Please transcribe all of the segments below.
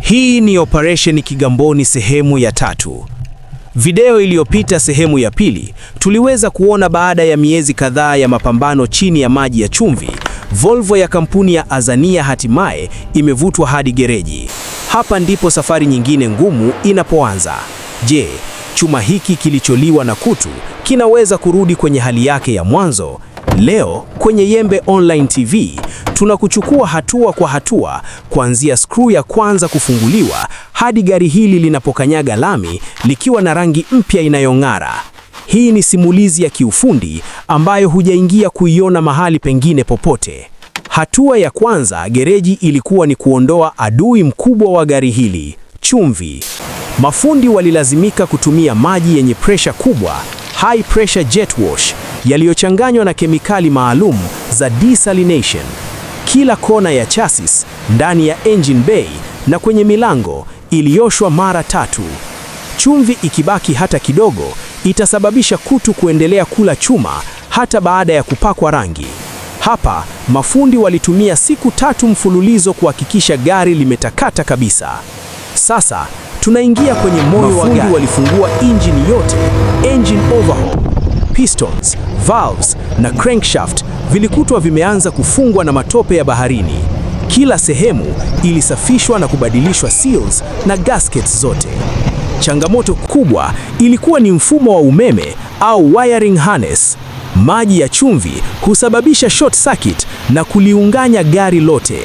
Hii ni Operation Kigamboni sehemu ya 3. Video iliyopita sehemu ya pili, tuliweza kuona baada ya miezi kadhaa ya mapambano chini ya maji ya chumvi, Volvo ya kampuni ya Azania hatimaye imevutwa hadi gereji. Hapa ndipo safari nyingine ngumu inapoanza. Je, chuma hiki kilicholiwa na kutu kinaweza kurudi kwenye hali yake ya mwanzo? Leo kwenye Yembe Online TV tunakuchukua hatua kwa hatua, kuanzia skru ya kwanza kufunguliwa hadi gari hili linapokanyaga lami likiwa na rangi mpya inayong'ara. Hii ni simulizi ya kiufundi ambayo hujaingia kuiona mahali pengine popote. Hatua ya kwanza gereji ilikuwa ni kuondoa adui mkubwa wa gari hili, chumvi. Mafundi walilazimika kutumia maji yenye pressure kubwa, high pressure jet wash, yaliyochanganywa na kemikali maalum za desalination. Kila kona ya chassis, ndani ya engine bay na kwenye milango ilioshwa mara 3. Chumvi ikibaki hata kidogo itasababisha kutu kuendelea kula chuma hata baada ya kupakwa rangi. Hapa mafundi walitumia siku 3 mfululizo kuhakikisha gari limetakata kabisa. Sasa tunaingia kwenye moyo wa gari. Walifungua engine yote, engine overhaul. Pistons, valves na crankshaft vilikutwa vimeanza kufungwa na matope ya baharini. Kila sehemu ilisafishwa na kubadilishwa seals na gaskets zote. Changamoto kubwa ilikuwa ni mfumo wa umeme au wiring harness. Maji ya chumvi husababisha short circuit na kuliunganya gari lote.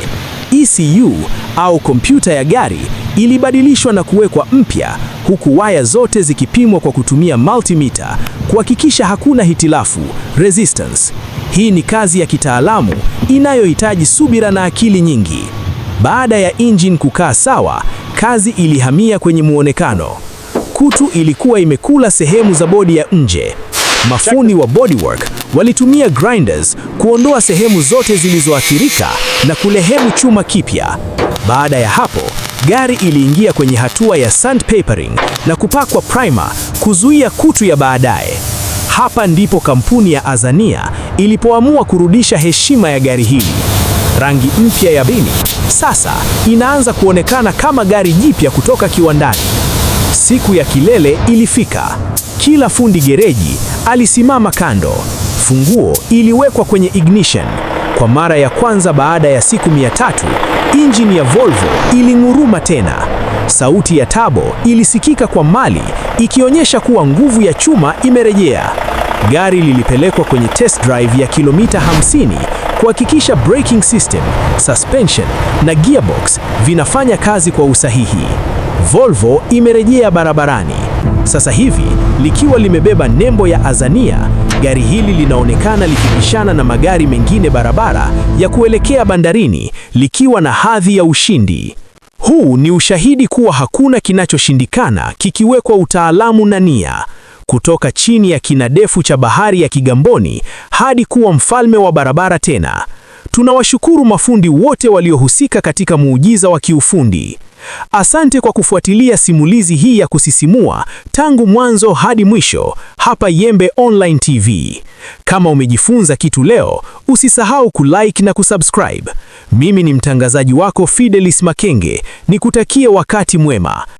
ECU au kompyuta ya gari ilibadilishwa na kuwekwa mpya, huku waya zote zikipimwa kwa kutumia multimeter kuhakikisha hakuna hitilafu, resistance. Hii ni kazi ya kitaalamu inayohitaji subira na akili nyingi. Baada ya engine kukaa sawa, kazi ilihamia kwenye muonekano. Kutu ilikuwa imekula sehemu za bodi ya nje. Mafundi wa bodywork walitumia grinders kuondoa sehemu zote zilizoathirika na kulehemu chuma kipya. Baada ya hapo, gari iliingia kwenye hatua ya sandpapering na kupakwa primer kuzuia kutu ya baadaye. Hapa ndipo kampuni ya Azania ilipoamua kurudisha heshima ya gari hili. Rangi mpya ya bini sasa inaanza kuonekana kama gari jipya kutoka kiwandani. Siku ya kilele ilifika. Kila fundi gereji alisimama kando. Funguo iliwekwa kwenye ignition. Kwa mara ya kwanza baada ya siku 300, injini ya Volvo ilinguruma tena. Sauti ya turbo ilisikika kwa mbali, ikionyesha kuwa nguvu ya chuma imerejea. Gari lilipelekwa kwenye test drive ya kilomita 50 kuhakikisha braking system, suspension na gearbox vinafanya kazi kwa usahihi. Volvo imerejea barabarani. Sasa hivi likiwa limebeba nembo ya Azania, gari hili linaonekana likipishana na magari mengine barabara ya kuelekea bandarini likiwa na hadhi ya ushindi. Huu ni ushahidi kuwa hakuna kinachoshindikana kikiwekwa utaalamu na nia. Kutoka chini ya kinadefu cha bahari ya Kigamboni hadi kuwa mfalme wa barabara tena. Tunawashukuru mafundi wote waliohusika katika muujiza wa kiufundi. Asante kwa kufuatilia simulizi hii ya kusisimua tangu mwanzo hadi mwisho hapa Yembe Online TV. Kama umejifunza kitu leo, usisahau kulike na kusubscribe. Mimi ni mtangazaji wako Fidelis Makenge, nikutakie wakati mwema.